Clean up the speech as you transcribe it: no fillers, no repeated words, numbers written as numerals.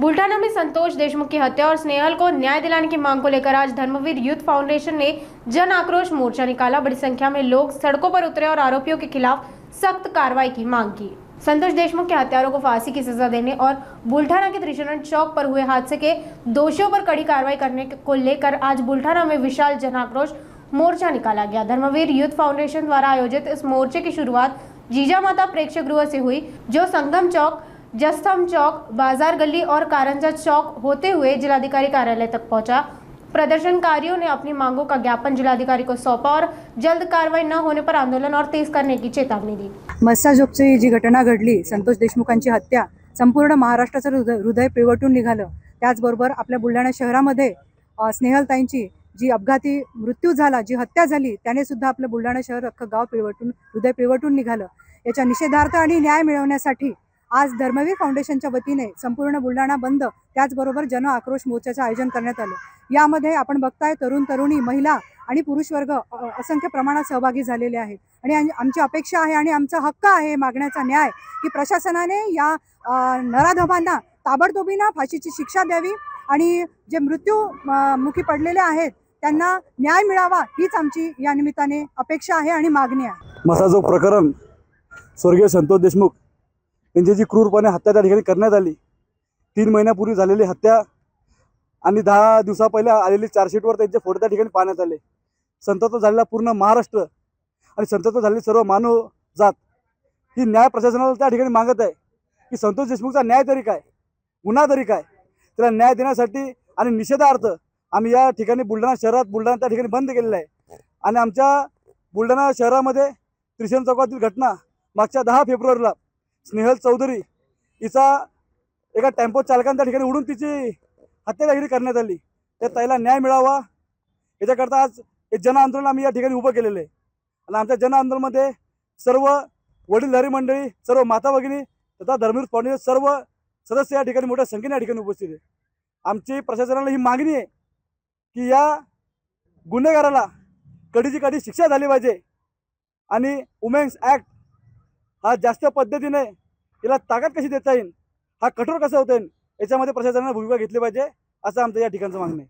बुल्ढाना में संतोष देशमुख की हत्या और स्नेहल को न्याय दिलाने की मांग को लेकर आज धर्मवीर यूथ फाउंडेशन ने जन आक्रोश मोर्चा निकाला। बड़ी संख्या में लोग सड़कों पर उतरे और आरोपियों के खिलाफ सख्त कार्रवाई की मांग की। संतोष देशमुख के हत्यारों को फांसी की सजा देने और बुल्ढाना के त्रिशरण चौक पर हुए हादसे के दोषियों पर कड़ी कार्रवाई करने को लेकर आज बुल्ढाना में विशाल जन आक्रोश मोर्चा निकाला गया। धर्मवीर यूथ फाउंडेशन द्वारा आयोजित इस मोर्चे की शुरुआत जीजा माता प्रेक्षागृह से हुई, जो संगम चौक, जस्तम चौक, बाजार गली और कारंजा चौक होते हुए जिलाधिकारी कार्यालय तक पहुंचा। प्रदर्शनकारियों ने अपनी मांगों का ज्ञापन जिलाधिकारी को सौंपा और जल्द कार्रवाई न होने पर आंदोलन और तेज करने की चेतावनी दी। मस्साजोगची जी घटना घडली, संतोष देशमुखांची हत्या, संपूर्ण महाराष्ट्राचं हृदय पिळवटून निघालं। त्याचबरोबर आपल्या बुलढाणा शहरामध्ये स्नेहलताईंची जी अपघाती मृत्यू झाला, जी हत्या झाली, त्याने सुद्धा आपलं बुलढाणा शहर अख्खं गाव हृदय पिळवटून निघालं। याच्या निषेधार्थ आणि न्याय मिळवण्यासाठी आज धर्मवीर फाउंडेशनच्या वतीने संपूर्ण बुलढाणा बंद, त्याचबरोबर जन आक्रोश मोर्चाचं आयोजन करण्यात आलं। यामध्ये आपण बघताय तरुण तरुणी, महिला आणि पुरुष वर्ग असंख्य प्रमाणात सहभागी झालेले आहेत आणि आमची अपेक्षा आहे आणि आमचा हक्क आहे मागण्याचा न्याय, की प्रशासनाने या नराधमांना ताबडतोबीने फाशीची शिक्षा द्यावी आणि जे मृत्यूमुखी पडलेले आहेत त्यांना न्याय मिळावा, हीच आमची या निमित्ताने अपेक्षा आहे आणि मागणी आहे। मस्साजोग प्रकरण, स्वर्गीय संतोष देशमुख यांची जी क्रूरपणे हत्या त्या ठिकाणी करण्यात आली, 3 महिन्यापूर्वी झालेली हत्या आणि 10 दिवसा पहिले आलेली चार्जशीटवर त्यांचे फोटो त्या ठिकाणी पाहण्यात आले। संतप्त झालेला पूर्ण महाराष्ट्र आणि संतप्त झालेली सर्व मानव जात ही न्याय प्रशासनाला त्या ठिकाणी मागत आहे की संतोष देशमुखचा न्याय तरी काय, गुन्हा तरी काय, त्याला न्याय देण्यासाठी आणि निषेधार्थ आम्ही या ठिकाणी बुलढाणा शहरात बुलढाणा त्या ठिकाणी बंद केलेला आहे। आणि आमच्या बुलढाणा शहरामध्ये त्रिशरण चौकातील घटना मागच्या 10 फेब्रुवारीला स्नेहल चौधरी हिचा एका टेम्पो चालकाने त्या ठिकाणी उडून तिची हत्या करण्यात आली। त्या ताईला न्याय मिळावा याच्याकरता आज एक जन आंदोलन आम्ही या ठिकाणी उभं केलेलं आहे। आणि आमच्या जन आंदोलनामध्ये सर्व वडीलधारी मंडळी, सर्व माता भगिनी तथा धर्मवीर फाउंडेशन सर्व सदस्य या ठिकाणी मोठ्या संख्येने या ठिकाणी उपस्थित आहे। आमची प्रशासनाला ही मागणी आहे की या गुन्हेगाराला कडीची कडी शिक्षा झाली पाहिजे आणि वुमेन्स ॲक्ट हा जास्त पद्धतीने याला ताकद कशी देता येईल, हा कठोर कसा होता येईल, याच्यामध्ये प्रशासनाने भूमिका घेतली पाहिजे, असं आमचं या ठिकाणचं मागणं आहे।